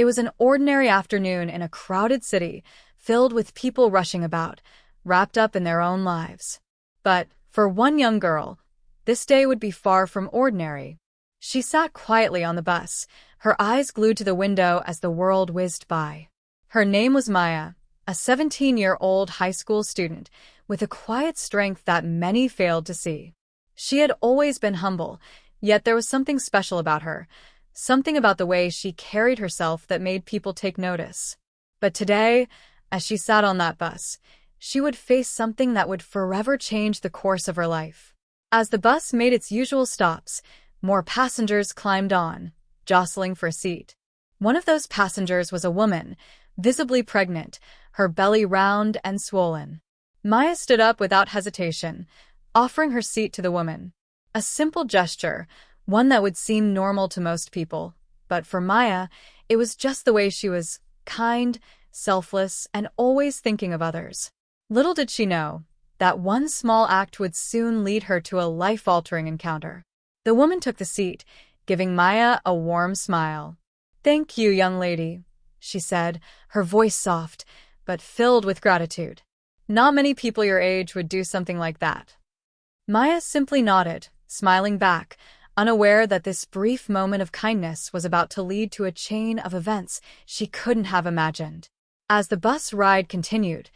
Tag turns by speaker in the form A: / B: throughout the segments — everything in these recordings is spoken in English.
A: It was an ordinary afternoon in a crowded city, filled with people rushing about, wrapped up in their own lives. But, for one young girl, this day would be far from ordinary. She sat quietly on the bus, her eyes glued to the window as the world whizzed by. Her name was Maya, a 17-year-old high school student, with a quiet strength that many failed to see. She had always been humble, yet there was something special about her, something about the way she carried herself that made people take notice. But today, as she sat on that bus, she would face something that would forever change the course of her life. As the bus made its usual stops, more passengers climbed on, jostling for a seat. One of those passengers was a woman, visibly pregnant, her belly round and swollen. Maya stood up without hesitation, offering her seat to the woman. A simple gesture, one that would seem normal to most people, but for Maya, it was just the way she was: kind, selfless, and always thinking of others. Little did she know that one small act would soon lead her to a life-altering encounter. The woman took the seat, giving Maya a warm smile. "Thank you, young lady," she said, her voice soft, but filled with gratitude. Not many people your age would do something like that. Maya simply nodded, smiling back, unaware that this brief moment of kindness was about to lead to a chain of events she couldn't have imagined. As the bus ride continued,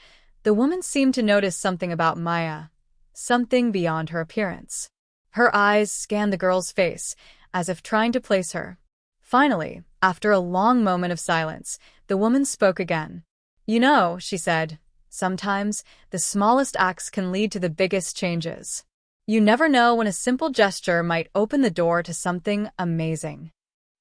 A: the woman seemed to notice something about Maya, something beyond her appearance. Her eyes scanned the girl's face, as if trying to place her. Finally, after a long moment of silence, the woman spoke again. "You know," she said, "sometimes the smallest acts can lead to the biggest changes. You never know when a simple gesture might open the door to something amazing."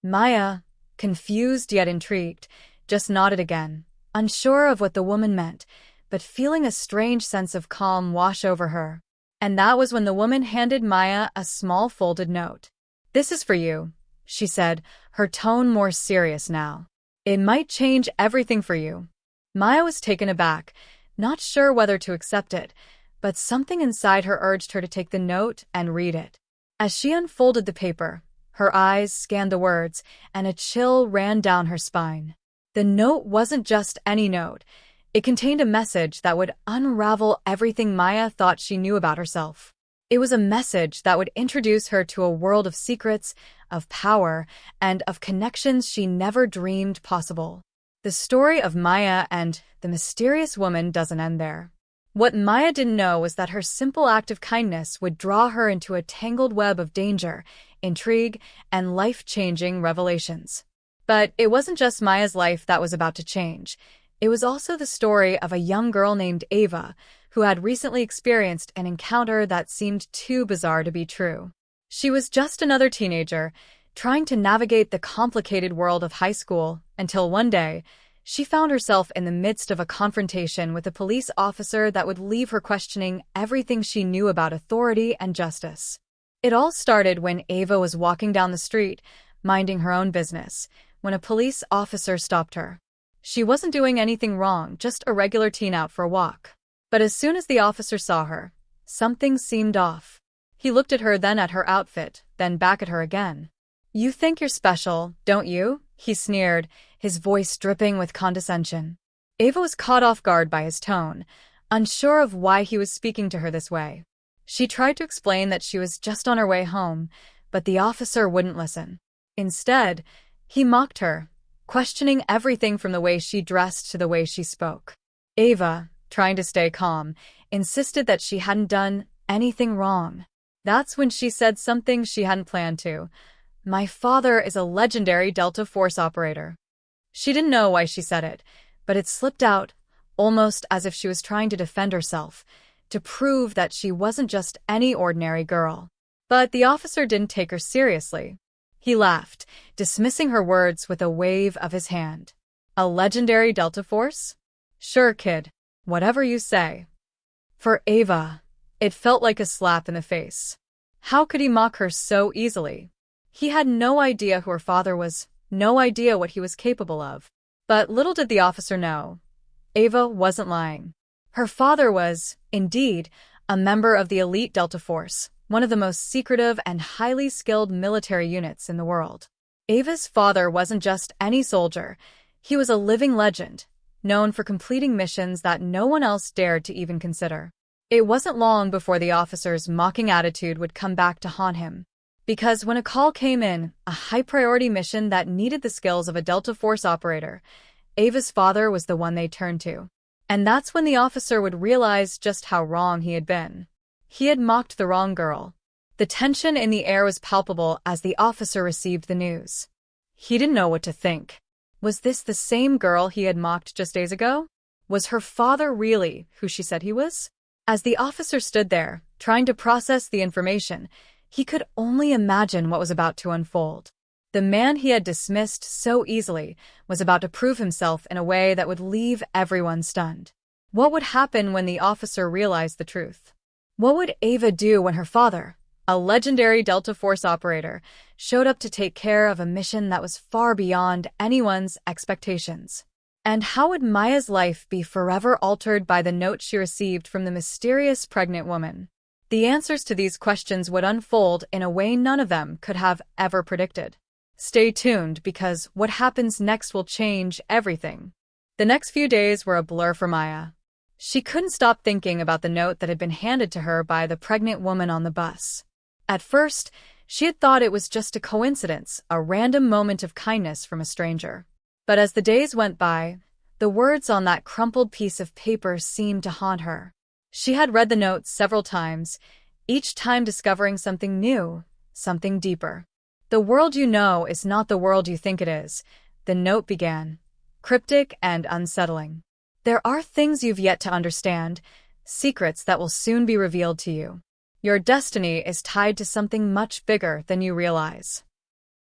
A: Maya, confused yet intrigued, just nodded again, unsure of what the woman meant, but feeling a strange sense of calm wash over her. And that was when the woman handed Maya a small folded note. "This is for you," she said, her tone more serious now. "It might change everything for you." Maya was taken aback, not sure whether to accept it, but something inside her urged her to take the note and read it. As she unfolded the paper, her eyes scanned the words, and a chill ran down her spine. The note wasn't just any note. It contained a message that would unravel everything Maya thought she knew about herself. It was a message that would introduce her to a world of secrets, of power, and of connections she never dreamed possible. The story of Maya and the mysterious woman doesn't end there. What Maya didn't know was that her simple act of kindness would draw her into a tangled web of danger, intrigue, and life-changing revelations. But it wasn't just Maya's life that was about to change. It was also the story of a young girl named Ava, who had recently experienced an encounter that seemed too bizarre to be true. She was just another teenager, trying to navigate the complicated world of high school, until one day, she found herself in the midst of a confrontation with a police officer that would leave her questioning everything she knew about authority and justice. It all started when Ava was walking down the street, minding her own business, when a police officer stopped her. She wasn't doing anything wrong, just a regular teen out for a walk. But as soon as the officer saw her, something seemed off. He looked at her, then at her outfit, then back at her again. "You think you're special, don't you?" he sneered, his voice dripping with condescension. Ava was caught off guard by his tone, unsure of why he was speaking to her this way. She tried to explain that she was just on her way home, but the officer wouldn't listen. Instead, he mocked her, questioning everything from the way she dressed to the way she spoke. Ava, trying to stay calm, insisted that she hadn't done anything wrong. That's when she said something she hadn't planned to. "My father is a legendary Delta Force operator." She didn't know why she said it, but it slipped out, almost as if she was trying to defend herself, to prove that she wasn't just any ordinary girl. But the officer didn't take her seriously. He laughed, dismissing her words with a wave of his hand. "A legendary Delta Force? Sure, kid. Whatever you say." For Ava, it felt like a slap in the face. How could he mock her so easily? He had no idea who her father was, no idea what he was capable of. But little did the officer know, Ava wasn't lying. Her father was, indeed, a member of the elite Delta Force, one of the most secretive and highly skilled military units in the world. Ava's father wasn't just any soldier. He was a living legend, known for completing missions that no one else dared to even consider. It wasn't long before the officer's mocking attitude would come back to haunt him. Because when a call came in, a high-priority mission that needed the skills of a Delta Force operator, Ava's father was the one they turned to. And that's when the officer would realize just how wrong he had been. He had mocked the wrong girl. The tension in the air was palpable as the officer received the news. He didn't know what to think. Was this the same girl he had mocked just days ago? Was her father really who she said he was? As the officer stood there, trying to process the information, he could only imagine what was about to unfold. The man he had dismissed so easily was about to prove himself in a way that would leave everyone stunned. What would happen when the officer realized the truth? What would Ava do when her father, a legendary Delta Force operator, showed up to take care of a mission that was far beyond anyone's expectations? And how would Maya's life be forever altered by the note she received from the mysterious pregnant woman? The answers to these questions would unfold in a way none of them could have ever predicted. Stay tuned, because what happens next will change everything. The next few days were a blur for Maya. She couldn't stop thinking about the note that had been handed to her by the pregnant woman on the bus. At first, she had thought it was just a coincidence, a random moment of kindness from a stranger. But as the days went by, the words on that crumpled piece of paper seemed to haunt her. She had read the note several times, each time discovering something new, something deeper. "The world you know is not the world you think it is," the note began, cryptic and unsettling. "There are things you've yet to understand, secrets that will soon be revealed to you. Your destiny is tied to something much bigger than you realize."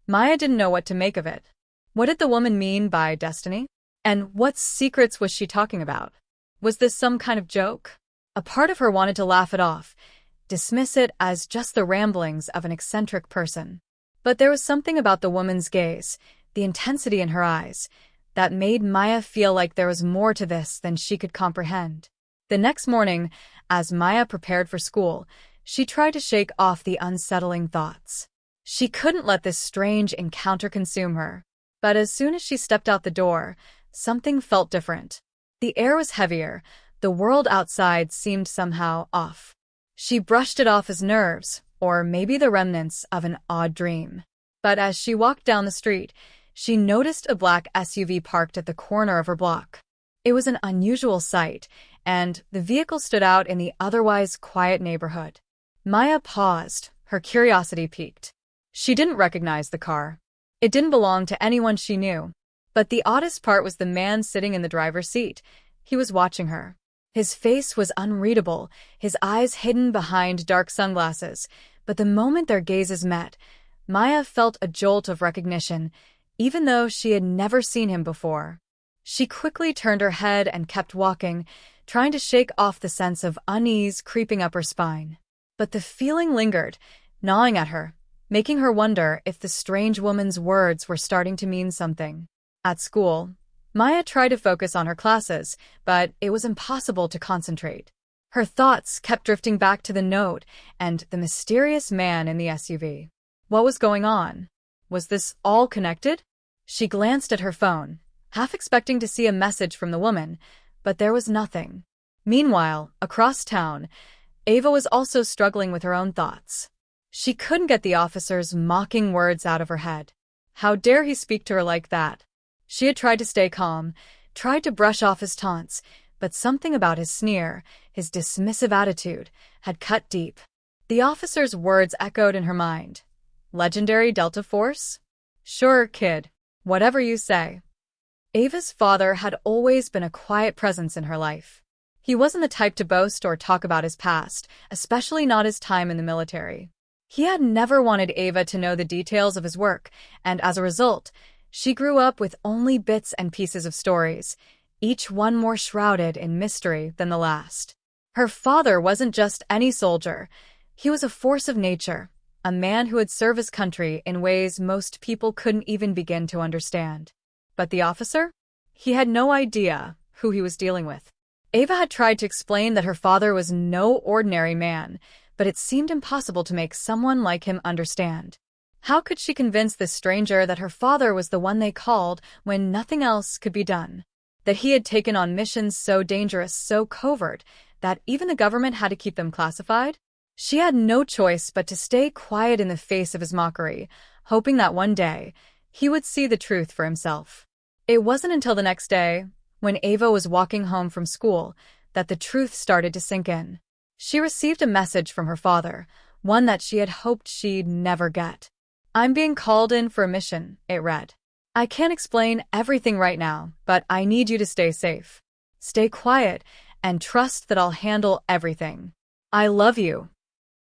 A: Maya didn't know what to make of it. What did the woman mean by destiny? And what secrets was she talking about? Was this some kind of joke? A part of her wanted to laugh it off, dismiss it as just the ramblings of an eccentric person. But there was something about the woman's gaze, the intensity in her eyes, that made Maya feel like there was more to this than she could comprehend. The next morning, as Maya prepared for school, she tried to shake off the unsettling thoughts. She couldn't let this strange encounter consume her. But as soon as she stepped out the door, something felt different. The air was heavier, the world outside seemed somehow off. She brushed it off as nerves, or maybe the remnants of an odd dream. But as she walked down the street, she noticed a black SUV parked at the corner of her block. It was an unusual sight, and the vehicle stood out in the otherwise quiet neighborhood. Maya paused, her curiosity piqued. She didn't recognize the car. It didn't belong to anyone she knew. But the oddest part was the man sitting in the driver's seat. He was watching her. His face was unreadable, his eyes hidden behind dark sunglasses. But the moment their gazes met, Maya felt a jolt of recognition, even though she had never seen him before. She quickly turned her head and kept walking, trying to shake off the sense of unease creeping up her spine. But the feeling lingered, gnawing at her, making her wonder if the strange woman's words were starting to mean something. At school, Maya tried to focus on her classes, but it was impossible to concentrate. Her thoughts kept drifting back to the note and the mysterious man in the SUV. What was going on? Was this all connected? She glanced at her phone, half expecting to see a message from the woman, but there was nothing. Meanwhile, across town, Ava was also struggling with her own thoughts. She couldn't get the officer's mocking words out of her head. How dare he speak to her like that? She had tried to stay calm, tried to brush off his taunts, but something about his sneer, his dismissive attitude, had cut deep. The officer's words echoed in her mind. "Legendary Delta Force? Sure, kid. Whatever you say." Ava's father had always been a quiet presence in her life. He wasn't the type to boast or talk about his past, especially not his time in the military. He had never wanted Ava to know the details of his work, and as a result, she grew up with only bits and pieces of stories, each one more shrouded in mystery than the last. Her father wasn't just any soldier. He was a force of nature, a man who had served his country in ways most people couldn't even begin to understand. But the officer? He had no idea who he was dealing with. Ava had tried to explain that her father was no ordinary man, but it seemed impossible to make someone like him understand. How could she convince this stranger that her father was the one they called when nothing else could be done? That he had taken on missions so dangerous, so covert, that even the government had to keep them classified? She had no choice but to stay quiet in the face of his mockery, hoping that one day he would see the truth for himself. It wasn't until the next day, when Ava was walking home from school, that the truth started to sink in. She received a message from her father, one that she had hoped she'd never get. "I'm being called in for a mission," it read. "I can't explain everything right now, but I need you to stay safe. Stay quiet and trust that I'll handle everything. I love you."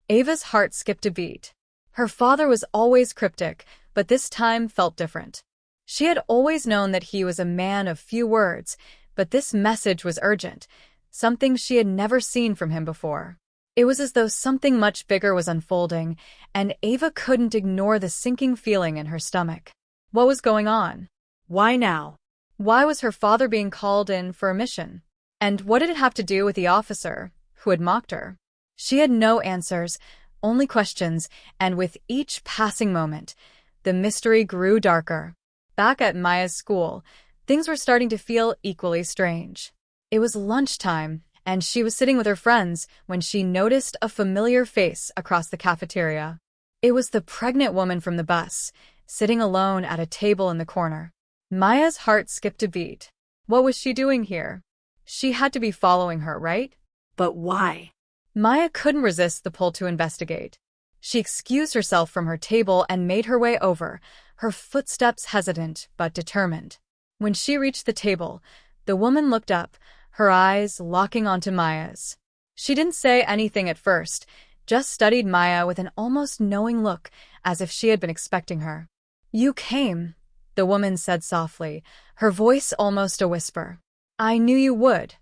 A: Ava's heart skipped a beat. Her father was always cryptic, but this time felt different. She had always known that he was a man of few words, but this message was urgent, something she had never seen from him before. It was as though something much bigger was unfolding, and Ava couldn't ignore the sinking feeling in her stomach. What was going on? Why now? Why was her father being called in for a mission? And what did it have to do with the officer who had mocked her? She had no answers, only questions, and with each passing moment, the mystery grew darker. Back at Maya's school, things were starting to feel equally strange. It was lunchtime, and she was sitting with her friends when she noticed a familiar face across the cafeteria. It was the pregnant woman from the bus, sitting alone at a table in the corner. Maya's heart skipped a beat. What was she doing here? She had to be following her, right? But why? Maya couldn't resist the pull to investigate. She excused herself from her table and made her way over, her footsteps hesitant but determined. When she reached the table, the woman looked up, her eyes locking onto Maya's. She didn't say anything at first, just studied Maya with an almost knowing look, as if she had been expecting her. "You came," the woman said softly, her voice almost a whisper. "I knew you would."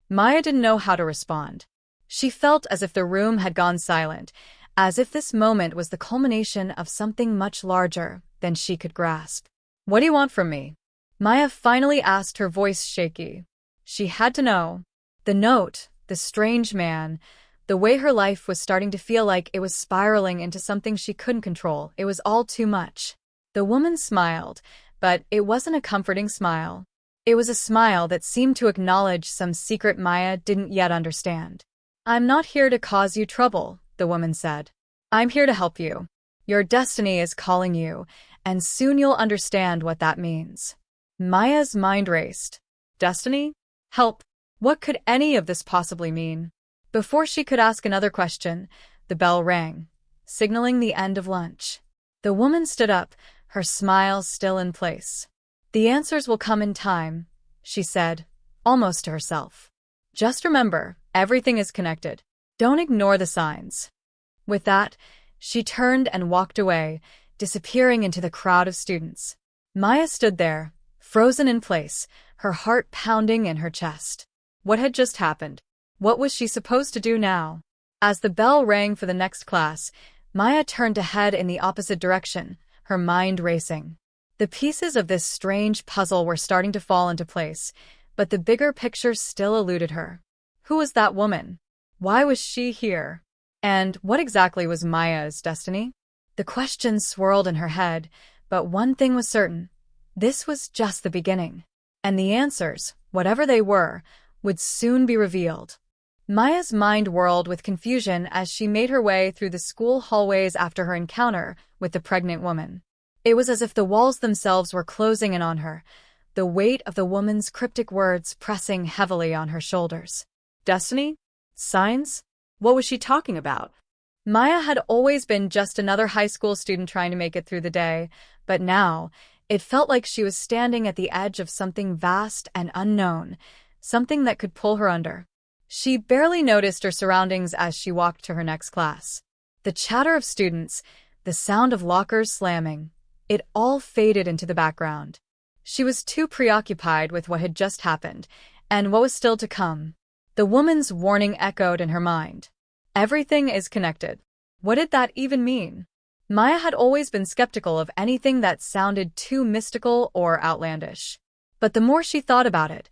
A: Maya didn't know how to respond. She felt as if the room had gone silent, as if this moment was the culmination of something much larger than she could grasp. "What do you want from me?" Maya finally asked, her voice shaky. She had to know. The note, the strange man, the way her life was starting to feel like it was spiraling into something she couldn't control, it was all too much. The woman smiled, but it wasn't a comforting smile. It was a smile that seemed to acknowledge some secret Maya didn't yet understand. "I'm not here to cause you trouble," the woman said. "I'm here to help you. Your destiny is calling you, and soon you'll understand what that means." Maya's mind raced. Destiny? Help? What could any of this possibly mean? Before she could ask another question, the bell rang, signaling the end of lunch. The woman stood up, her smile still in place. "The answers will come in time," she said, almost to herself. "Just remember, everything is connected. Don't ignore the signs." With that, she turned and walked away, disappearing into the crowd of students. Maya stood there, frozen in place, her heart pounding in her chest. What had just happened? What was she supposed to do now? As the bell rang for the next class, Maya turned to head in the opposite direction, her mind racing. The pieces of this strange puzzle were starting to fall into place, but the bigger picture still eluded her. Who was that woman? Why was she here? And what exactly was Maya's destiny? The questions swirled in her head, but one thing was certain. This was just the beginning. And the answers, whatever they were, would soon be revealed. Maya's mind whirled with confusion as she made her way through the school hallways after her encounter with the pregnant woman. It was as if the walls themselves were closing in on her, the weight of the woman's cryptic words pressing heavily on her shoulders. Destiny? Signs? What was she talking about? Maya had always been just another high school student trying to make it through the day, but now it felt like she was standing at the edge of something vast and unknown, something that could pull her under. She barely noticed her surroundings as she walked to her next class. The chatter of students, the sound of lockers slamming, it all faded into the background. She was too preoccupied with what had just happened and what was still to come. The woman's warning echoed in her mind. Everything is connected. What did that even mean? Maya had always been skeptical of anything that sounded too mystical or outlandish. But the more she thought about it,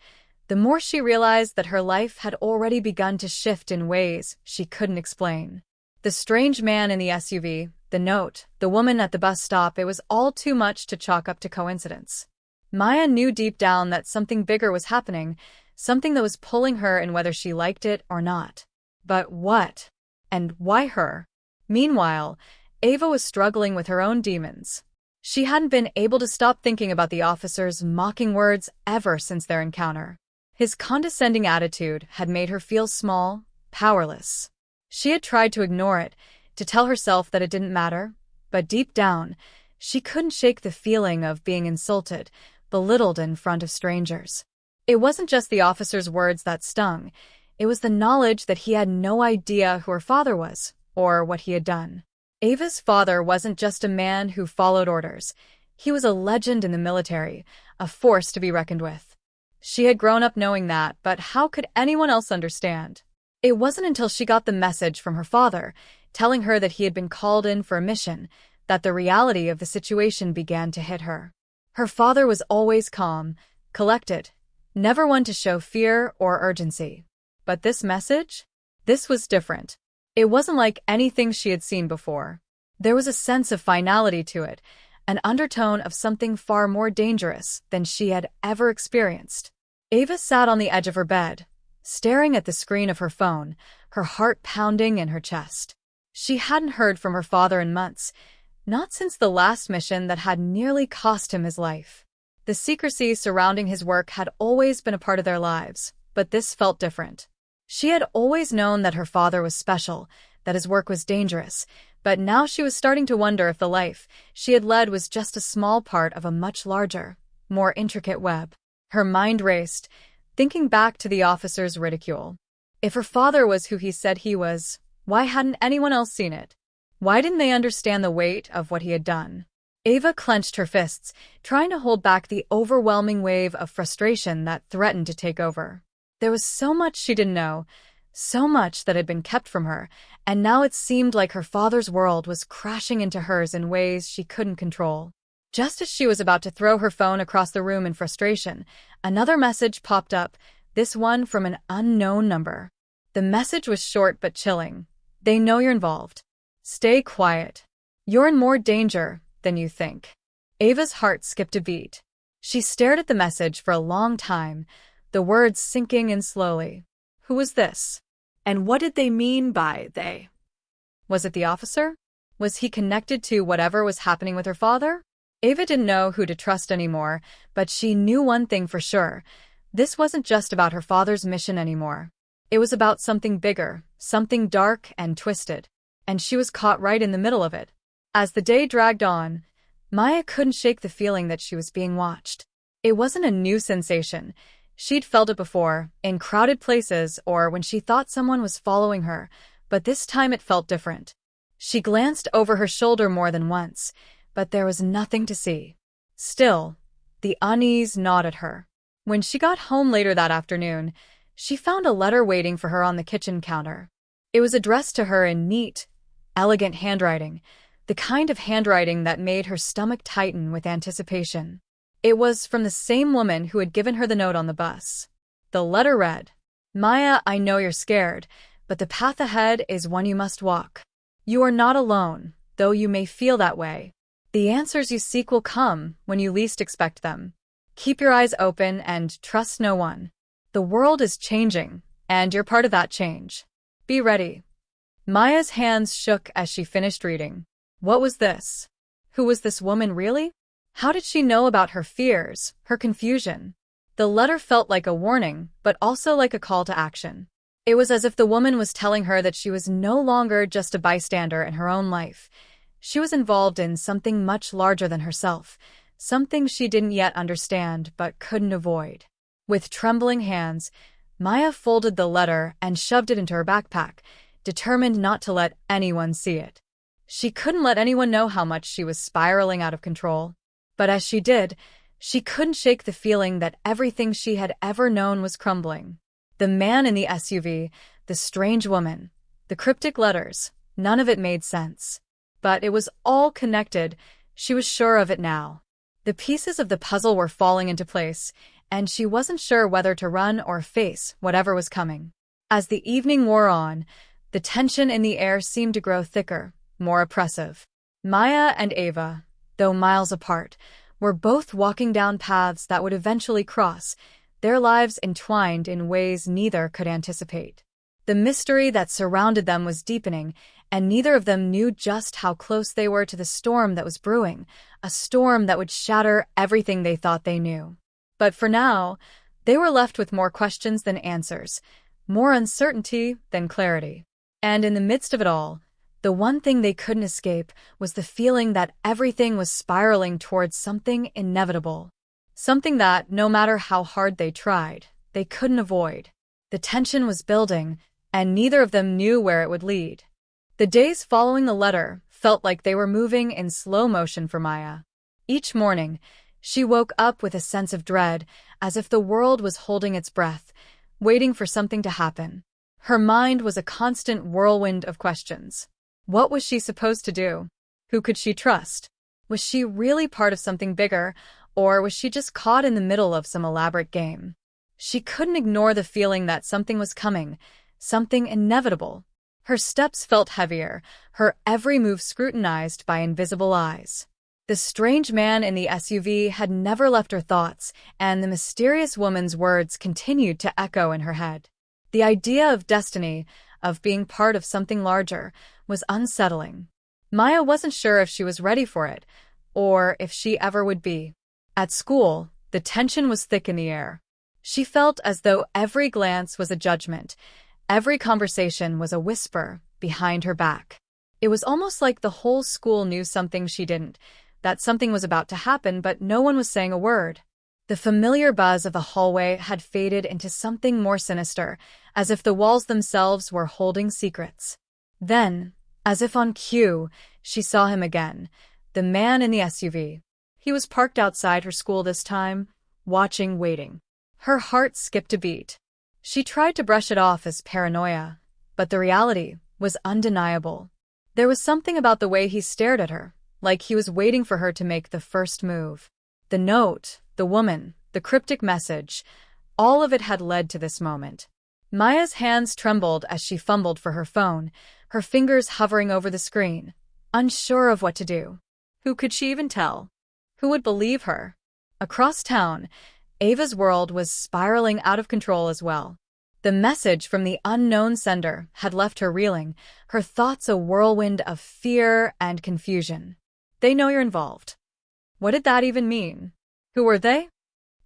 A: the more she realized that her life had already begun to shift in ways she couldn't explain. The strange man in the SUV, the note, the woman at the bus stop, it was all too much to chalk up to coincidence. Maya knew deep down that something bigger was happening, something that was pulling her in whether she liked it or not. But what? And why her? Meanwhile, Ava was struggling with her own demons. She hadn't been able to stop thinking about the officer's mocking words ever since their encounter. His condescending attitude had made her feel small, powerless. She had tried to ignore it, to tell herself that it didn't matter, but deep down, she couldn't shake the feeling of being insulted, belittled in front of strangers. It wasn't just the officer's words that stung, it was the knowledge that he had no idea who her father was, or what he had done. Ava's father wasn't just a man who followed orders. He was a legend in the military, a force to be reckoned with. She had grown up knowing that, but how could anyone else understand? It wasn't until she got the message from her father, telling her that he had been called in for a mission, that the reality of the situation began to hit her. Her father was always calm, collected, never one to show fear or urgency. But this message? This was different. It wasn't like anything she had seen before. There was a sense of finality to it, an undertone of something far more dangerous than she had ever experienced. Ava sat on the edge of her bed, staring at the screen of her phone, her heart pounding in her chest. She hadn't heard from her father in months, not since the last mission that had nearly cost him his life. The secrecy surrounding his work had always been a part of their lives, but this felt different. She had always known that her father was special, that his work was dangerous, but now she was starting to wonder if the life she had led was just a small part of a much larger, more intricate web. Her mind raced, thinking back to the officer's ridicule. If her father was who he said he was, why hadn't anyone else seen it? Why didn't they understand the weight of what he had done? Ava clenched her fists, trying to hold back the overwhelming wave of frustration that threatened to take over. There was so much she didn't know, so much that had been kept from her, and now it seemed like her father's world was crashing into hers in ways she couldn't control. Just as she was about to throw her phone across the room in frustration, another message popped up, this one from an unknown number. The message was short but chilling. They know you're involved. Stay quiet. You're in more danger than you think. Ava's heart skipped a beat. She stared at the message for a long time, the words sinking in slowly. Who was this? And what did they mean by they? Was it the officer? Was he connected to whatever was happening with her father? Ava didn't know who to trust anymore, but she knew one thing for sure. This wasn't just about her father's mission anymore. It was about something bigger, something dark and twisted. And she was caught right in the middle of it. As the day dragged on, Maya couldn't shake the feeling that she was being watched. It wasn't a new sensation. She'd felt it before, in crowded places or when she thought someone was following her, but this time it felt different. She glanced over her shoulder more than once, but there was nothing to see. Still, the unease gnawed at her. When she got home later that afternoon, she found a letter waiting for her on the kitchen counter. It was addressed to her in neat, elegant handwriting, the kind of handwriting that made her stomach tighten with anticipation. It was from the same woman who had given her the note on the bus. The letter read, Maya, I know you're scared, but the path ahead is one you must walk. You are not alone, though you may feel that way. The answers you seek will come when you least expect them. Keep your eyes open and trust no one. The world is changing, and you're part of that change. Be ready. Maya's hands shook as she finished reading. What was this? Who was this woman really? How did she know about her fears, her confusion? The letter felt like a warning, but also like a call to action. It was as if the woman was telling her that she was no longer just a bystander in her own life. She was involved in something much larger than herself, something she didn't yet understand but couldn't avoid. With trembling hands, Maya folded the letter and shoved it into her backpack, determined not to let anyone see it. She couldn't let anyone know how much she was spiraling out of control. But as she did, she couldn't shake the feeling that everything she had ever known was crumbling. The man in the SUV, the strange woman, the cryptic letters, none of it made sense. But it was all connected, she was sure of it now. The pieces of the puzzle were falling into place, and she wasn't sure whether to run or face whatever was coming. As the evening wore on, the tension in the air seemed to grow thicker, more oppressive. Maya and Ava, though miles apart, were both walking down paths that would eventually cross, their lives entwined in ways neither could anticipate. The mystery that surrounded them was deepening, and neither of them knew just how close they were to the storm that was brewing, a storm that would shatter everything they thought they knew. But for now, they were left with more questions than answers, more uncertainty than clarity. And in the midst of it all, the one thing they couldn't escape was the feeling that everything was spiraling towards something inevitable. Something that, no matter how hard they tried, they couldn't avoid. The tension was building, and neither of them knew where it would lead. The days following the letter felt like they were moving in slow motion for Maya. Each morning, she woke up with a sense of dread, as if the world was holding its breath, waiting for something to happen. Her mind was a constant whirlwind of questions. What was she supposed to do? Who could she trust? Was she really part of something bigger, or was she just caught in the middle of some elaborate game? She couldn't ignore the feeling that something was coming, something inevitable. Her steps felt heavier, her every move scrutinized by invisible eyes. The strange man in the SUV had never left her thoughts, and the mysterious woman's words continued to echo in her head. The idea of destiny, of being part of something larger, was unsettling. Maya wasn't sure if she was ready for it, or if she ever would be. At school, the tension was thick in the air. She felt as though every glance was a judgment, every conversation was a whisper behind her back. It was almost like the whole school knew something she didn't, that something was about to happen, but no one was saying a word. The familiar buzz of the hallway had faded into something more sinister, as if the walls themselves were holding secrets. Then, as if on cue, she saw him again, the man in the SUV. He was parked outside her school this time, watching, waiting. Her heart skipped a beat. She tried to brush it off as paranoia, but the reality was undeniable. There was something about the way he stared at her, like he was waiting for her to make the first move. The note, the woman, the cryptic message, all of it had led to this moment. Maya's hands trembled as she fumbled for her phone, her fingers hovering over the screen, unsure of what to do. Who could she even tell? Who would believe her? Across town, Ava's world was spiraling out of control as well. The message from the unknown sender had left her reeling, her thoughts a whirlwind of fear and confusion. They know you're involved. What did that even mean? Who were they?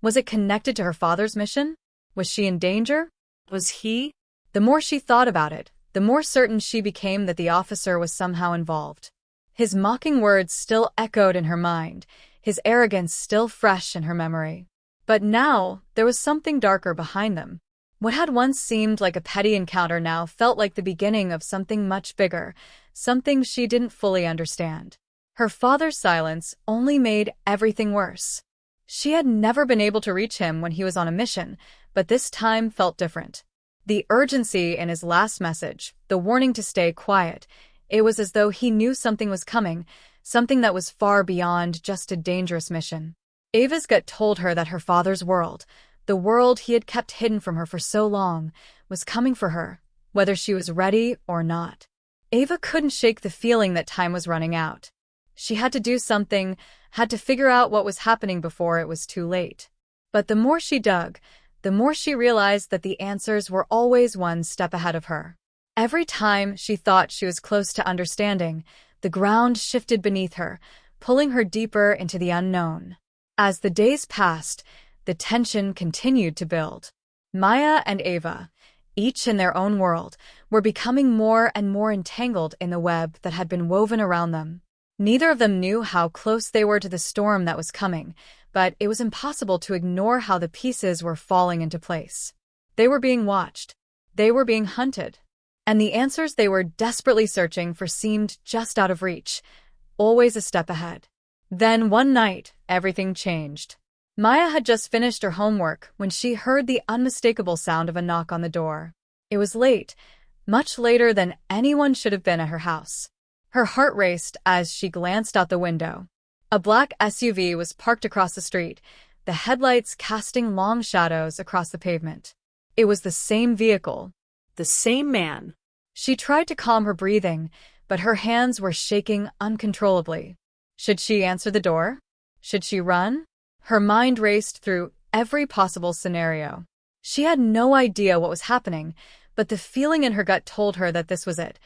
A: Was it connected to her father's mission? Was she in danger? Was he? The more she thought about it, the more certain she became that the officer was somehow involved. His mocking words still echoed in her mind, his arrogance still fresh in her memory. But now, there was something darker behind them. What had once seemed like a petty encounter now felt like the beginning of something much bigger, something she didn't fully understand. Her father's silence only made everything worse. She had never been able to reach him when he was on a mission, but this time felt different. The urgency in his last message, the warning to stay quiet, it was as though he knew something was coming, something that was far beyond just a dangerous mission. Ava's gut told her that her father's world, the world he had kept hidden from her for so long, was coming for her, whether she was ready or not. Ava couldn't shake the feeling that time was running out. She had to do something, had to figure out what was happening before it was too late. But the more she dug, the more she realized that the answers were always one step ahead of her. Every time she thought she was close to understanding, the ground shifted beneath her, pulling her deeper into the unknown. As the days passed, the tension continued to build. Maya and Ava, each in their own world, were becoming more and more entangled in the web that had been woven around them. Neither of them knew how close they were to the storm that was coming, but it was impossible to ignore how the pieces were falling into place. They were being watched. They were being hunted. And the answers they were desperately searching for seemed just out of reach, always a step ahead. Then one night, everything changed. Maya had just finished her homework when she heard the unmistakable sound of a knock on the door. It was late, much later than anyone should have been at her house. Her heart raced as she glanced out the window. A black SUV was parked across the street, the headlights casting long shadows across the pavement. It was the same vehicle, the same man. She tried to calm her breathing, but her hands were shaking uncontrollably. Should she answer the door? Should she run? Her mind raced through every possible scenario. She had no idea what was happening, but the feeling in her gut told her that this was it.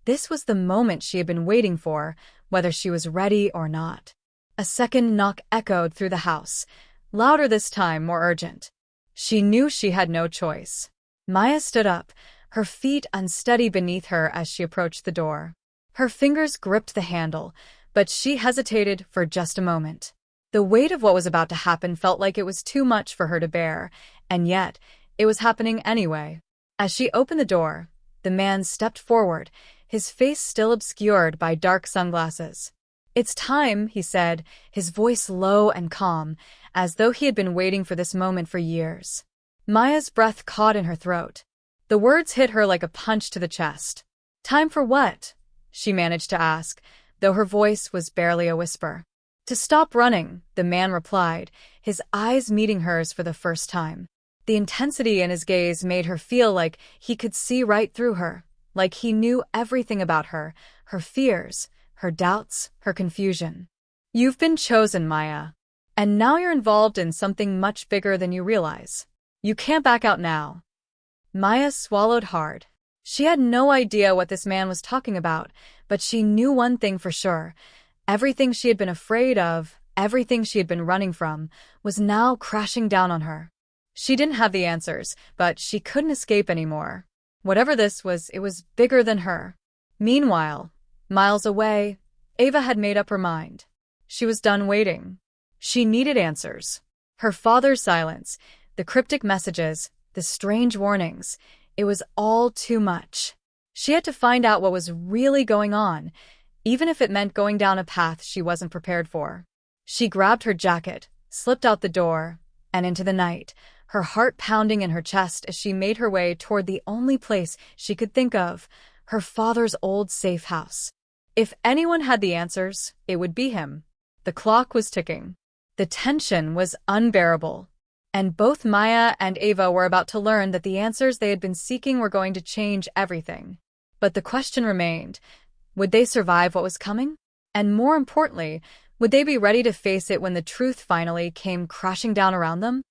A: This was the moment she had been waiting for, whether she was ready or not. A second knock echoed through the house, louder this time, more urgent. She knew she had no choice. Maya stood up, her feet unsteady beneath her as she approached the door. Her fingers gripped the handle, but she hesitated for just a moment. The weight of what was about to happen felt like it was too much for her to bear, and yet, it was happening anyway. As she opened the door, the man stepped forward, his face still obscured by dark sunglasses. "It's time," he said, his voice low and calm, as though he had been waiting for this moment for years. Maya's breath caught in her throat. The words hit her like a punch to the chest. "Time for what?" she managed to ask, though her voice was barely a whisper. "To stop running," the man replied, his eyes meeting hers for the first time. The intensity in his gaze made her feel like he could see right through her, like he knew everything about her, her fears, her doubts, her confusion. "You've been chosen, Maya. And now you're involved in something much bigger than you realize. You can't back out now." Maya swallowed hard. She had no idea what this man was talking about, but she knew one thing for sure. Everything she had been afraid of, everything she had been running from, was now crashing down on her. She didn't have the answers, but she couldn't escape anymore. Whatever this was, it was bigger than her. Meanwhile, miles away, Ava had made up her mind. She was done waiting. She needed answers. Her father's silence, the cryptic messages, the strange warnings, it was all too much. She had to find out what was really going on, even if it meant going down a path she wasn't prepared for. She grabbed her jacket, slipped out the door, and into the night, her heart pounding in her chest as she made her way toward the only place she could think of, her father's old safe house. If anyone had the answers, it would be him. The clock was ticking. The tension was unbearable. And both Maya and Ava were about to learn that the answers they had been seeking were going to change everything. But the question remained, would they survive what was coming? And more importantly, would they be ready to face it when the truth finally came crashing down around them?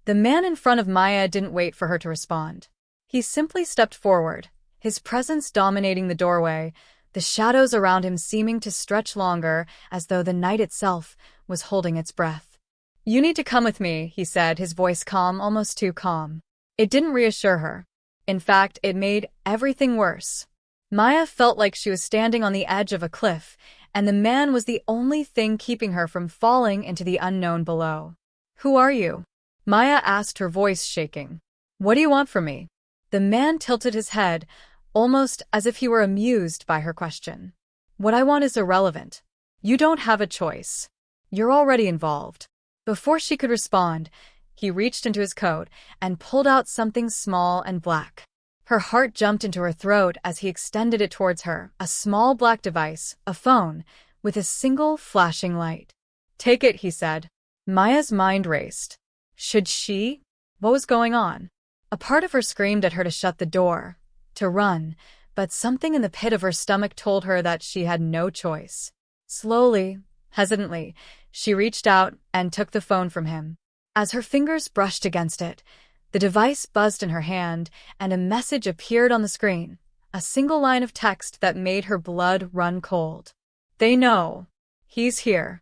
A: The man in front of Maya didn't wait for her to respond. He simply stepped forward, his presence dominating the doorway, the shadows around him seeming to stretch longer as though the night itself was holding its breath. "You need to come with me," he said, his voice calm, almost too calm. It didn't reassure her. In fact, it made everything worse. Maya felt like she was standing on the edge of a cliff, and the man was the only thing keeping her from falling into the unknown below. "Who are you?" Maya asked, her voice shaking. "What do you want from me?" The man tilted his head, almost as if he were amused by her question. "What I want is irrelevant. You don't have a choice. You're already involved." Before she could respond, he reached into his coat and pulled out something small and black. Her heart jumped into her throat as he extended it towards her, a small black device, a phone, with a single flashing light. "Take it," he said. Maya's mind raced. Should she? What was going on? A part of her screamed at her to shut the door, to run, but something in the pit of her stomach told her that she had no choice. Slowly, hesitantly, she reached out and took the phone from him. As her fingers brushed against it, the device buzzed in her hand and a message appeared on the screen, a single line of text that made her blood run cold. "They know. He's here."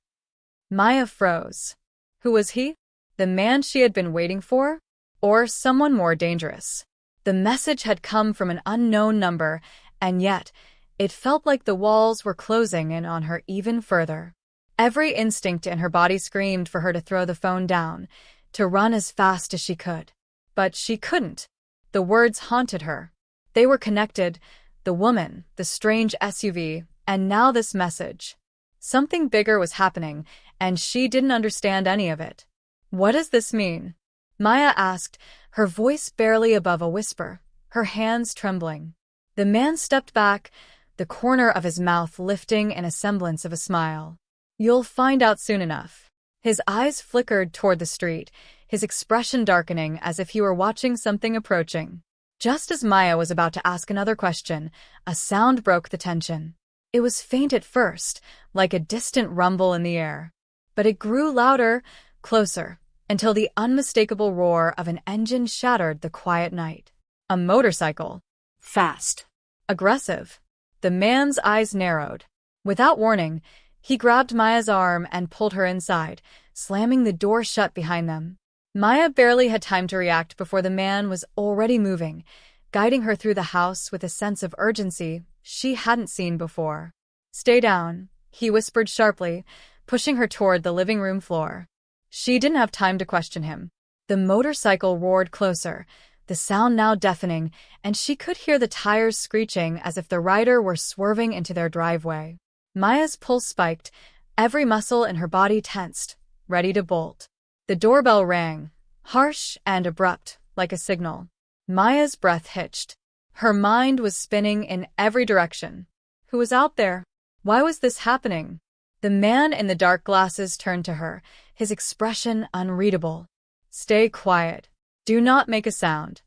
A: Maya froze. Who was he? The man she had been waiting for? Or someone more dangerous? The message had come from an unknown number, and yet, it felt like the walls were closing in on her even further. Every instinct in her body screamed for her to throw the phone down, to run as fast as she could. But she couldn't. The words haunted her. They were connected, the woman, the strange SUV, and now this message. Something bigger was happening, and she didn't understand any of it. "What does this mean?" Maya asked, her voice barely above a whisper, her hands trembling. The man stepped back, the corner of his mouth lifting in a semblance of a smile. "You'll find out soon enough." His eyes flickered toward the street, his expression darkening as if he were watching something approaching. Just as Maya was about to ask another question, a sound broke the tension. It was faint at first, like a distant rumble in the air. But it grew louder, closer, until the unmistakable roar of an engine shattered the quiet night. A motorcycle. Fast. Aggressive. The man's eyes narrowed. Without warning, he grabbed Maya's arm and pulled her inside, slamming the door shut behind them. Maya barely had time to react before the man was already moving, guiding her through the house with a sense of urgency she hadn't seen before. "Stay down," he whispered sharply, pushing her toward the living room floor. She didn't have time to question him. The motorcycle roared closer, the sound now deafening, and she could hear the tires screeching as if the rider were swerving into their driveway. Maya's pulse spiked, every muscle in her body tensed, ready to bolt. The doorbell rang, harsh and abrupt, like a signal. Maya's breath hitched. Her mind was spinning in every direction. Who was out there? Why was this happening? The man in the dark glasses turned to her, his expression unreadable. "Stay quiet. Do not make a sound."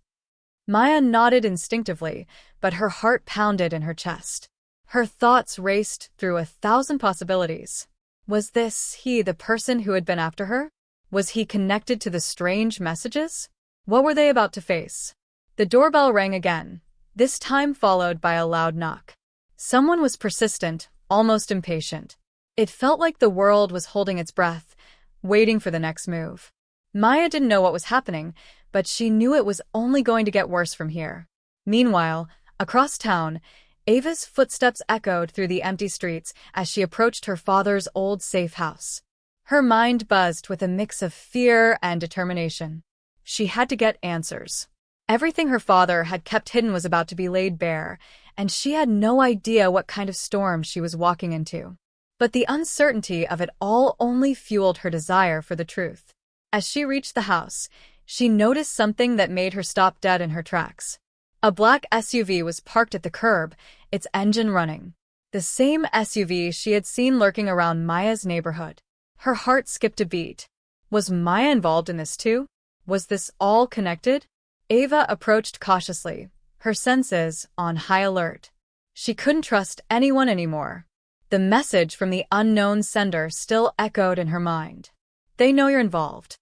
A: Maya nodded instinctively, but her heart pounded in her chest. Her thoughts raced through 1,000 possibilities. Was he the person who had been after her? Was he connected to the strange messages? What were they about to face? The doorbell rang again, this time followed by a loud knock. Someone was persistent, almost impatient. It felt like the world was holding its breath, waiting for the next move. Maya didn't know what was happening, but she knew it was only going to get worse from here. Meanwhile, across town, Ava's footsteps echoed through the empty streets as she approached her father's old safe house. Her mind buzzed with a mix of fear and determination. She had to get answers. Everything her father had kept hidden was about to be laid bare, and she had no idea what kind of storm she was walking into. But the uncertainty of it all only fueled her desire for the truth. As she reached the house, she noticed something that made her stop dead in her tracks. A black SUV was parked at the curb, its engine running. The same SUV she had seen lurking around Maya's neighborhood. Her heart skipped a beat. Was Maya involved in this too? Was this all connected? Ava approached cautiously, her senses on high alert. She couldn't trust anyone anymore. The message from the unknown sender still echoed in her mind. "They know you're involved."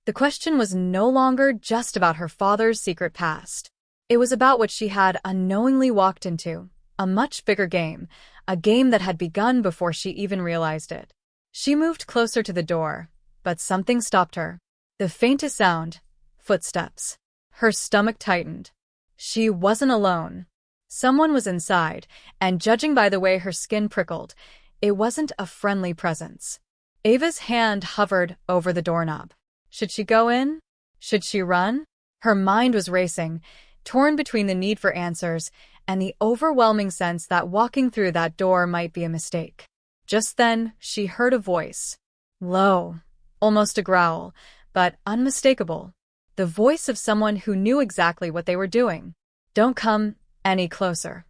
A: The question was no longer just about her father's secret past. It was about what she had unknowingly walked into, a much bigger game, a game that had begun before she even realized it. She moved closer to the door, but something stopped her. The faintest sound, footsteps. Her stomach tightened. She wasn't alone. Someone was inside, and judging by the way her skin prickled, it wasn't a friendly presence. Ava's hand hovered over the doorknob. Should she go in? Should she run? Her mind was racing, torn between the need for answers and the overwhelming sense that walking through that door might be a mistake. Just then, she heard a voice. Low, almost a growl, but unmistakable. The voice of someone who knew exactly what they were doing. "Don't come any closer."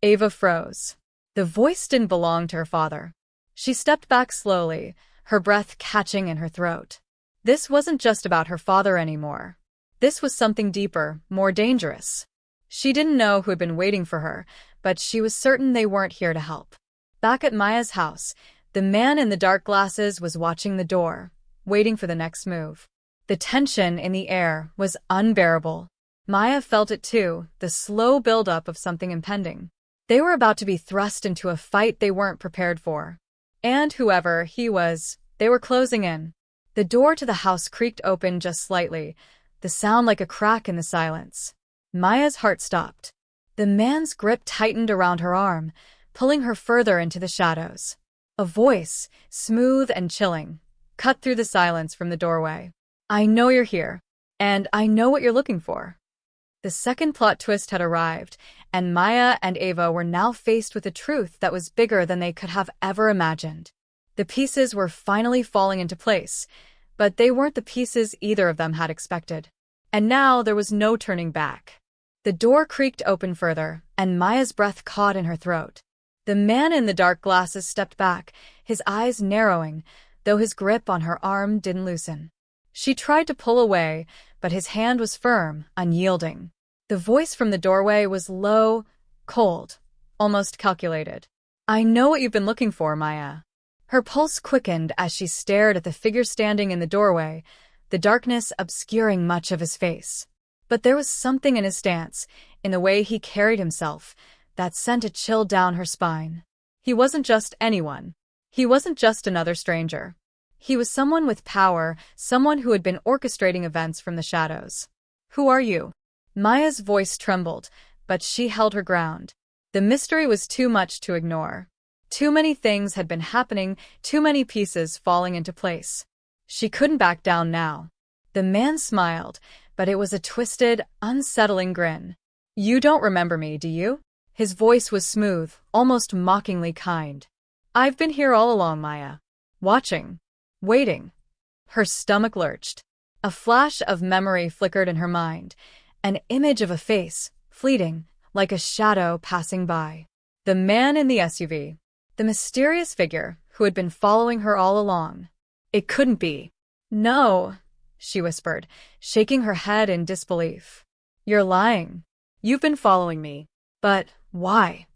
A: Ava froze. The voice didn't belong to her father. She stepped back slowly, her breath catching in her throat. This wasn't just about her father anymore. This was something deeper, more dangerous. She didn't know who had been waiting for her, but she was certain they weren't here to help. Back at Maya's house, the man in the dark glasses was watching the door, waiting for the next move. The tension in the air was unbearable. Maya felt it too, the slow buildup of something impending. They were about to be thrust into a fight they weren't prepared for. And whoever he was, they were closing in. The door to the house creaked open just slightly, the sound like a crack in the silence. Maya's heart stopped. The man's grip tightened around her arm, pulling her further into the shadows. A voice, smooth and chilling, cut through the silence from the doorway. "I know you're here, and I know what you're looking for." The second plot twist had arrived, and Maya and Ava were now faced with a truth that was bigger than they could have ever imagined. The pieces were finally falling into place, but they weren't the pieces either of them had expected. And now there was no turning back. The door creaked open further, and Maya's breath caught in her throat. The man in the dark glasses stepped back, his eyes narrowing, though his grip on her arm didn't loosen. She tried to pull away, but his hand was firm, unyielding. The voice from the doorway was low, cold, almost calculated. I know what you've been looking for, Maya. Her pulse quickened as she stared at the figure standing in the doorway, the darkness obscuring much of his face. But there was something in his stance, in the way he carried himself, that sent a chill down her spine. He wasn't just anyone. He wasn't just another stranger. He was someone with power, someone who had been orchestrating events from the shadows. Who are you? Maya's voice trembled, but she held her ground. The mystery was too much to ignore. Too many things had been happening, too many pieces falling into place. She couldn't back down now. The man smiled, but it was a twisted, unsettling grin. You don't remember me, do you? His voice was smooth, almost mockingly kind. I've been here all along, Maya. Watching. Waiting. Her stomach lurched. A flash of memory flickered in her mind, an image of a face, fleeting, like a shadow passing by. The man in the SUV. The mysterious figure who had been following her all along. It couldn't be. No, she whispered, shaking her head in disbelief. You're lying. You've been following me. But why?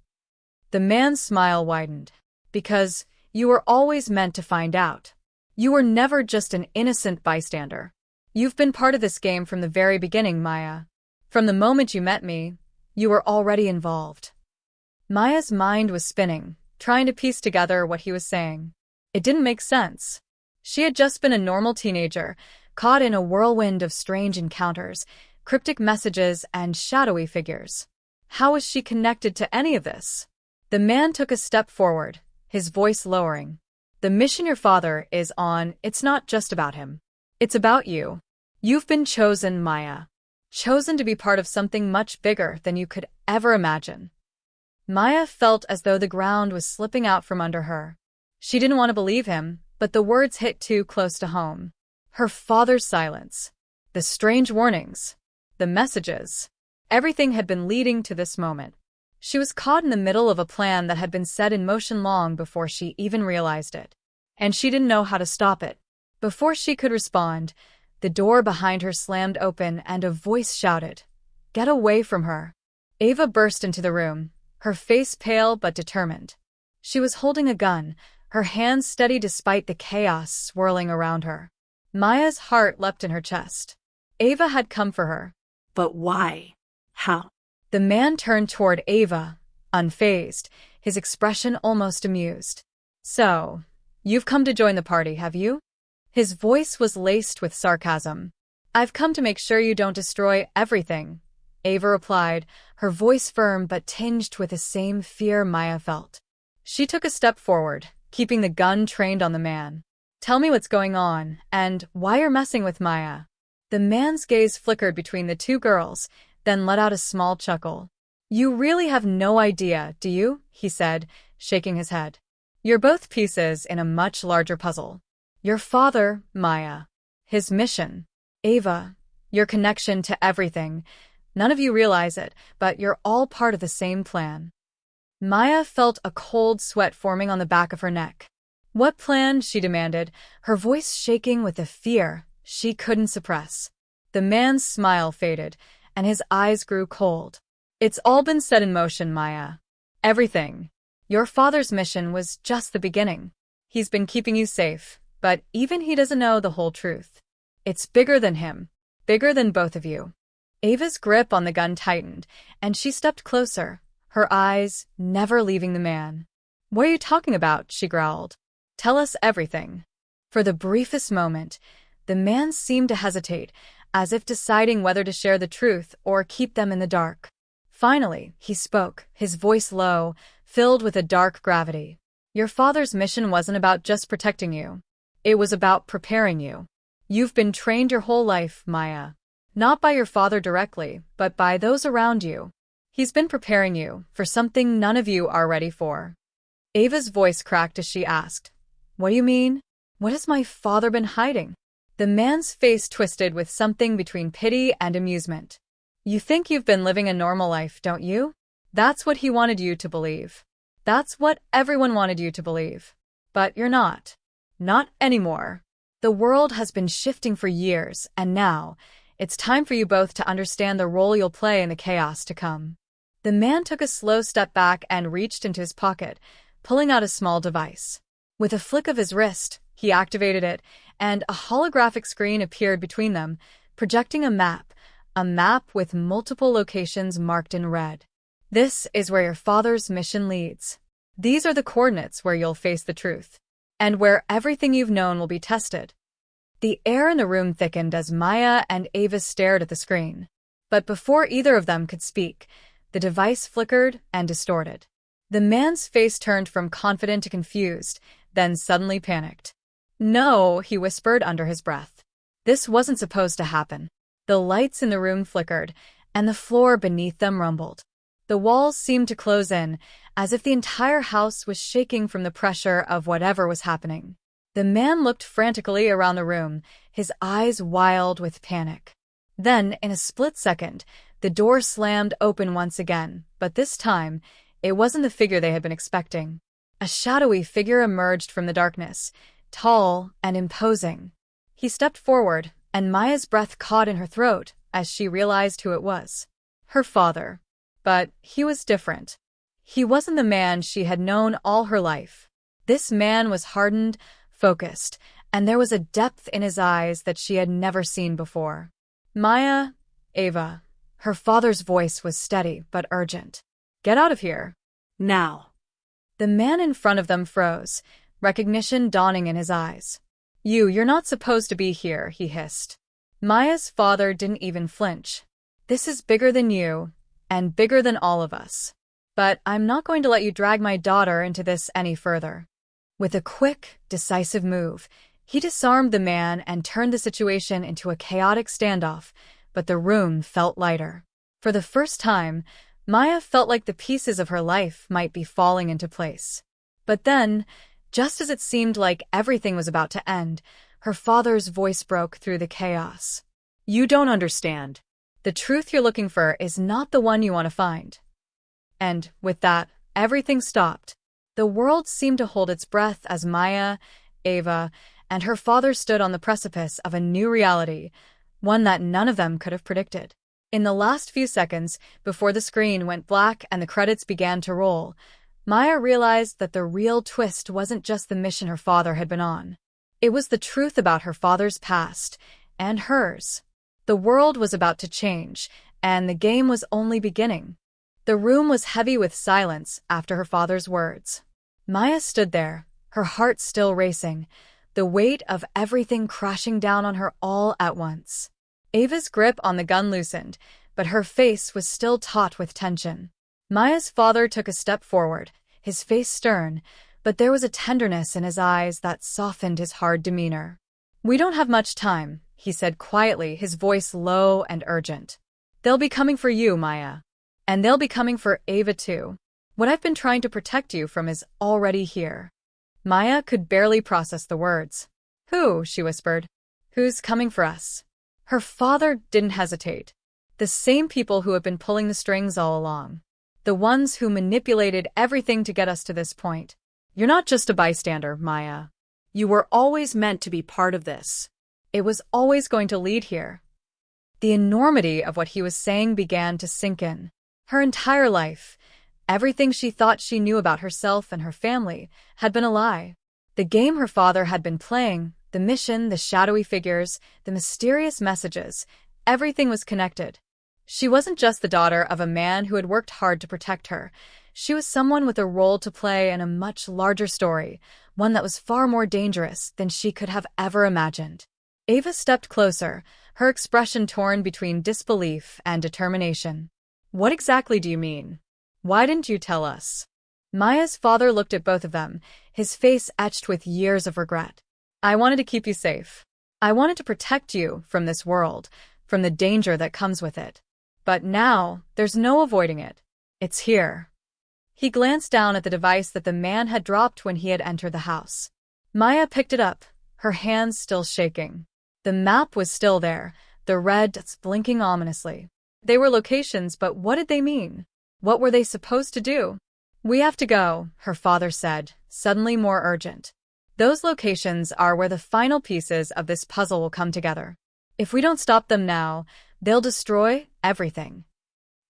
A: The man's smile widened. Because you were always meant to find out. You were never just an innocent bystander. You've been part of this game from the very beginning, Maya. From the moment you met me, you were already involved. Maya's mind was spinning, trying to piece together what he was saying. It didn't make sense. She had just been a normal teenager, caught in a whirlwind of strange encounters, cryptic messages, and shadowy figures. How was she connected to any of this? The man took a step forward, his voice lowering. The mission your father is on, it's not just about him. It's about you. You've been chosen, Maya. Chosen to be part of something much bigger than you could ever imagine. Maya felt as though the ground was slipping out from under her. She didn't want to believe him, but the words hit too close to home. Her father's silence. The strange warnings. The messages. Everything had been leading to this moment. She was caught in the middle of a plan that had been set in motion long before she even realized it. And she didn't know how to stop it. Before she could respond, the door behind her slammed open and a voice shouted, "Get away from her." Ava burst into the room, her face pale but determined. She was holding a gun, her hands steady despite the chaos swirling around her. Maya's heart leapt in her chest. Ava had come for her.
B: But why? How?
A: The man turned toward Ava, unfazed, his expression almost amused. So, you've come to join the party, have you? His voice was laced with sarcasm. I've come to make sure you don't destroy everything, Ava replied, her voice firm but tinged with the same fear Maya felt. She took a step forward, keeping the gun trained on the man. Tell me what's going on, and why you're messing with Maya. The man's gaze flickered between the two girls, then let out a small chuckle. You really have no idea, do you? He said, shaking his head. You're both pieces in a much larger puzzle. Your father, Maya. His mission. Ava. Your connection to everything. None of you realize it, but you're all part of the same plan. Maya felt a cold sweat forming on the back of her neck. What plan? She demanded, her voice shaking with the fear she couldn't suppress. The man's smile faded, and his eyes grew cold. It's all been set in motion, Maya. Everything. Your father's mission was just the beginning. He's been keeping you safe, but even he doesn't know the whole truth. It's bigger than him. Bigger than both of you. Ava's grip on the gun tightened, and she stepped closer, her eyes never leaving the man. What are you talking about? She growled. Tell us everything. For the briefest moment, the man seemed to hesitate, as if deciding whether to share the truth or keep them in the dark. Finally, he spoke, his voice low, filled with a dark gravity. Your father's mission wasn't about just protecting you. It was about preparing you. You've been trained your whole life, Maya. Not by your father directly, but by those around you. He's been preparing you for something none of you are ready for. Ava's voice cracked as she asked, What do you mean? What has my father been hiding? The man's face twisted with something between pity and amusement. You think you've been living a normal life, don't you? That's what he wanted you to believe. That's what everyone wanted you to believe. But you're not. Not anymore. The world has been shifting for years, and now, it's time for you both to understand the role you'll play in the chaos to come. The man took a slow step back and reached into his pocket, pulling out a small device. With a flick of his wrist, he activated it, and a holographic screen appeared between them, projecting a map with multiple locations marked in red. This is where your father's mission leads. These are the coordinates where you'll face the truth, and where everything you've known will be tested. The air in the room thickened as Maya and Ava stared at the screen. But before either of them could speak, the device flickered and distorted. The man's face turned from confident to confused, then suddenly panicked. "No," he whispered under his breath. This wasn't supposed to happen. The lights in the room flickered, and the floor beneath them rumbled. The walls seemed to close in, as if the entire house was shaking from the pressure of whatever was happening. The man looked frantically around the room, his eyes wild with panic. Then, in a split second, the door slammed open once again, but this time, it wasn't the figure they had been expecting. A shadowy figure emerged from the darkness, tall and imposing. He stepped forward, and Maya's breath caught in her throat as she realized who it was. Her father. But he was different. He wasn't the man she had known all her life. This man was hardened, focused, and there was a depth in his eyes that she had never seen before. "Maya, Ava." Her father's voice was steady but urgent. "Get out of here.
B: Now."
A: The man in front of them froze, recognition dawning in his eyes. You're not supposed to be here," he hissed. Maya's father didn't even flinch. "This is bigger than you, and bigger than all of us. But I'm not going to let you drag my daughter into this any further." With a quick, decisive move, he disarmed the man and turned the situation into a chaotic standoff, but the room felt lighter. For the first time, Maya felt like the pieces of her life might be falling into place. But then, just as it seemed like everything was about to end, her father's voice broke through the chaos. "You don't understand. The truth you're looking for is not the one you want to find." And with that, everything stopped. The world seemed to hold its breath as Maya, Ava, and her father stood on the precipice of a new reality, one that none of them could have predicted. In the last few seconds, before the screen went black and the credits began to roll, Maya realized that the real twist wasn't just the mission her father had been on. It was the truth about her father's past, and hers. The world was about to change, and the game was only beginning. The room was heavy with silence after her father's words. Maya stood there, her heart still racing, the weight of everything crashing down on her all at once. Ava's grip on the gun loosened, but her face was still taut with tension. Maya's father took a step forward, his face stern, but there was a tenderness in his eyes that softened his hard demeanor. "We don't have much time," he said quietly, his voice low and urgent. "They'll be coming for you, Maya. And they'll be coming for Ava too. What I've been trying to protect you from is already here." Maya could barely process the words. "Who?" she whispered. "Who's coming for us?" Her father didn't hesitate. "The same people who have been pulling the strings all along. The ones who manipulated everything to get us to this point. You're not just a bystander, Maya. You were always meant to be part of this. It was always going to lead here." The enormity of what he was saying began to sink in. Her entire life, everything she thought she knew about herself and her family, had been a lie. The game her father had been playing, the mission, the shadowy figures, the mysterious messages, everything was connected. She wasn't just the daughter of a man who had worked hard to protect her. She was someone with a role to play in a much larger story, one that was far more dangerous than she could have ever imagined. Ava stepped closer, her expression torn between disbelief and determination. "What exactly do you mean? Why didn't you tell us?" Maya's father looked at both of them, his face etched with years of regret. "I wanted to keep you safe. I wanted to protect you from this world, from the danger that comes with it. But now, there's no avoiding it. It's here." He glanced down at the device that the man had dropped when he had entered the house. Maya picked it up, her hands still shaking. The map was still there, the red dots blinking ominously. They were locations, but what did they mean? What were they supposed to do? "We have to go," her father said, suddenly more urgent. "Those locations are where the final pieces of this puzzle will come together. If we don't stop them now, they'll destroy everything."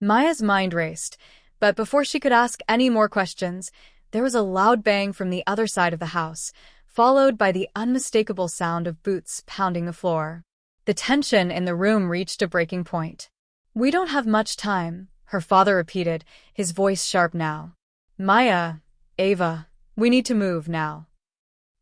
A: Maya's mind raced, but before she could ask any more questions, There was a loud bang from the other side of the house, followed by the unmistakable sound of boots pounding the floor. The tension in the room reached a breaking point. "We don't have much time," her father repeated, his voice sharp now. "Maya, Ava, we need to move now."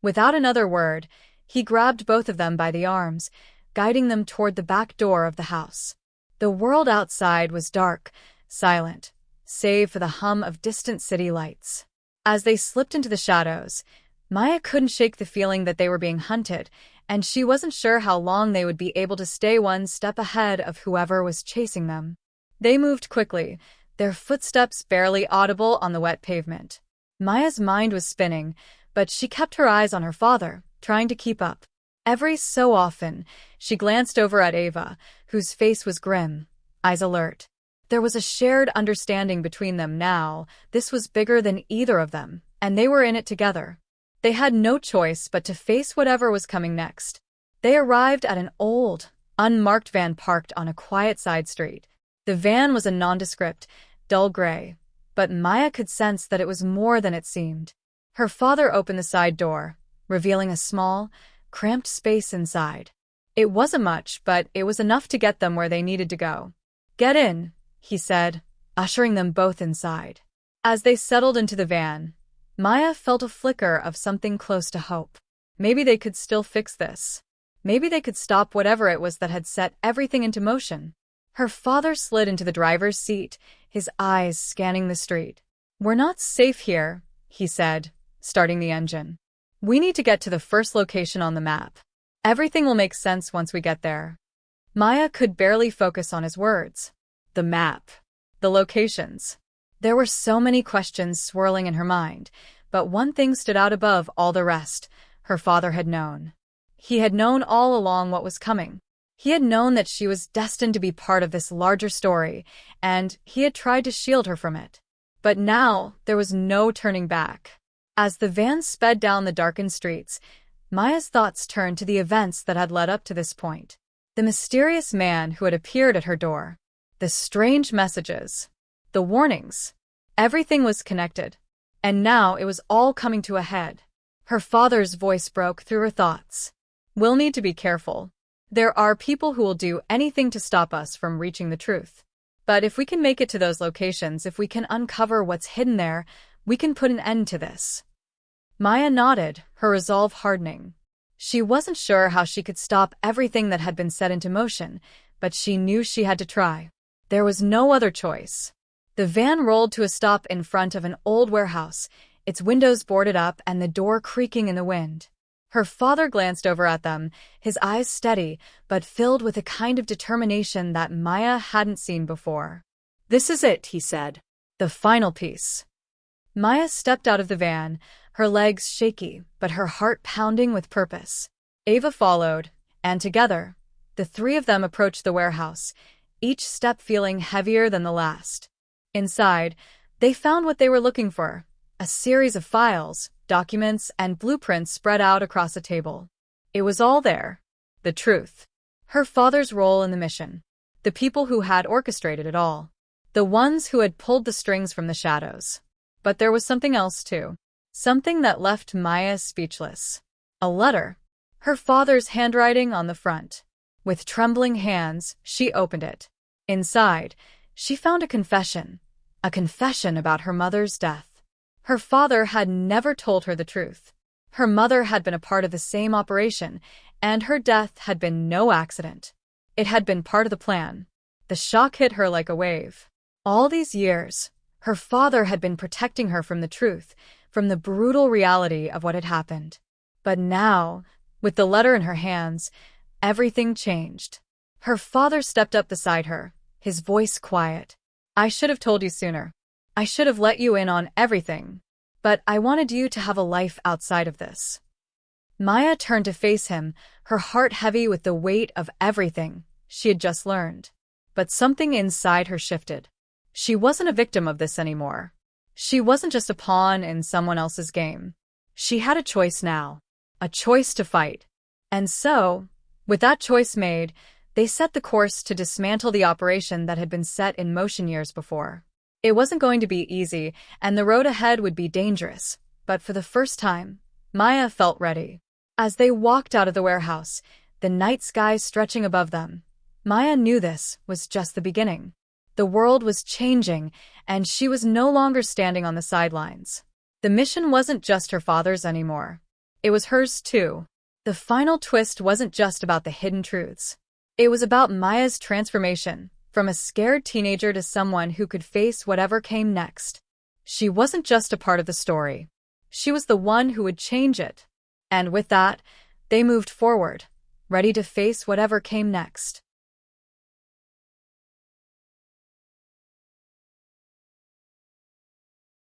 A: Without another word, he grabbed both of them by the arms, guiding them toward the back door of the house. The world outside was dark, silent, save for the hum of distant city lights. As they slipped into the shadows, Maya couldn't shake the feeling that they were being hunted, and she wasn't sure how long they would be able to stay one step ahead of whoever was chasing them. They moved quickly, their footsteps barely audible on the wet pavement. Maya's mind was spinning, but she kept her eyes on her father, trying to keep up. Every so often, she glanced over at Ava, whose face was grim, eyes alert. There was a shared understanding between them now. This was bigger than either of them, and they were in it together. They had no choice but to face whatever was coming next. They arrived at an old, unmarked van parked on a quiet side street. The van was a nondescript, dull gray, but Maya could sense that it was more than it seemed. Her father opened the side door, revealing a small, cramped space inside. It wasn't much, but it was enough to get them where they needed to go. "Get in," he said, ushering them both inside. As they settled into the van, Maya felt a flicker of something close to hope. Maybe they could still fix this. Maybe they could stop whatever it was that had set everything into motion. Her father slid into the driver's seat, his eyes scanning the street. "We're not safe here," he said, starting the engine. "We need to get to the first location on the map. Everything will make sense once we get there." Maya could barely focus on his words. The map. The locations. There were so many questions swirling in her mind, but one thing stood out above all the rest. Her father had known. He had known all along what was coming. He had known that she was destined to be part of this larger story, and he had tried to shield her from it. But now, there was no turning back. As the van sped down the darkened streets, Maya's thoughts turned to the events that had led up to this point. The mysterious man who had appeared at her door. The strange messages. The warnings. Everything was connected. And now it was all coming to a head. Her father's voice broke through her thoughts. "We'll need to be careful. There are people who will do anything to stop us from reaching the truth. But if we can make it to those locations, if we can uncover what's hidden there, we can put an end to this." Maya nodded, her resolve hardening. She wasn't sure how she could stop everything that had been set into motion, but she knew she had to try. There was no other choice. The van rolled to a stop in front of an old warehouse, its windows boarded up and the door creaking in the wind. Her father glanced over at them, his eyes steady, but filled with a kind of determination that Maya hadn't seen before.
B: "This is it," he said.
A: "The final piece." Maya stepped out of the van, her legs shaky, but her heart pounding with purpose. Ava followed, and together, the three of them approached the warehouse, each step feeling heavier than the last. Inside, they found what they were looking for, a series of files, documents, and blueprints spread out across a table. It was all there. The truth. Her father's role in the mission. The people who had orchestrated it all. The ones who had pulled the strings from the shadows. But there was something else too. Something that left Maya speechless. A letter. Her father's handwriting on the front. With trembling hands, she opened it. Inside, she found a confession about her mother's death. Her father had never told her the truth. Her mother had been a part of the same operation, and her death had been no accident. It had been part of the plan. The shock hit her like a wave. All these years, her father had been protecting her from the truth, from the brutal reality of what had happened. But now, with the letter in her hands, everything changed. Her father stepped up beside her, his voice quiet. "I should have told you sooner. I should have let you in on everything. But I wanted you to have a life outside of this." Maya turned to face him, her heart heavy with the weight of everything she had just learned. But something inside her shifted. She wasn't a victim of this anymore. She wasn't just a pawn in someone else's game. She had a choice now. A choice to fight. And so, with that choice made, they set the course to dismantle the operation that had been set in motion years before. It wasn't going to be easy, and the road ahead would be dangerous. But for the first time, Maya felt ready. As they walked out of the warehouse, the night sky stretching above them, Maya knew this was just the beginning. The world was changing, and she was no longer standing on the sidelines. The mission wasn't just her father's anymore. It was hers too. The final twist wasn't just about the hidden truths. It was about Maya's transformation, from a scared teenager to someone who could face whatever came next. She wasn't just a part of the story. She was the one who would change it. And with that, they moved forward, ready to face whatever came next.